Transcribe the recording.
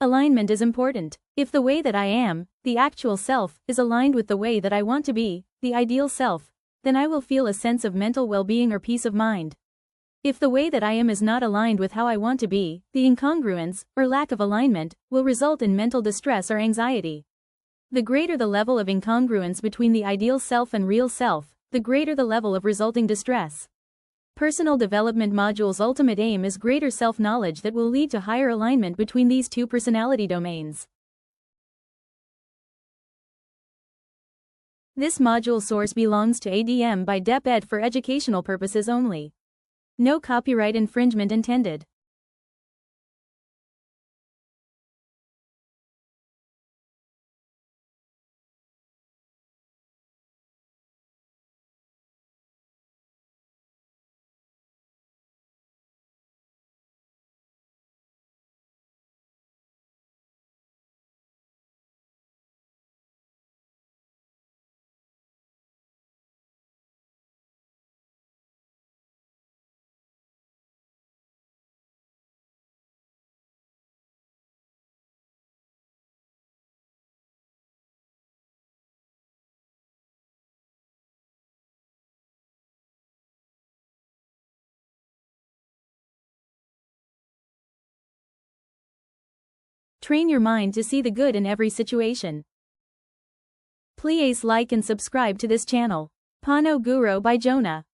Alignment is important. If the way that I am, the actual self, is aligned with the way that I want to be, the ideal self, then I will feel a sense of mental well-being or peace of mind. If the way that I am is not aligned with how I want to be, the incongruence, or lack of alignment, will result in mental distress or anxiety. The greater the level of incongruence between the ideal self and real self, the greater the level of resulting distress. Personal Development Module's ultimate aim is greater self-knowledge that will lead to higher alignment between these two personality domains. This module source belongs to ADM by DepEd for educational purposes only. No copyright infringement intended. Train your mind to see the good in every situation. Please like and subscribe to this channel. Paano Guru by Jonah.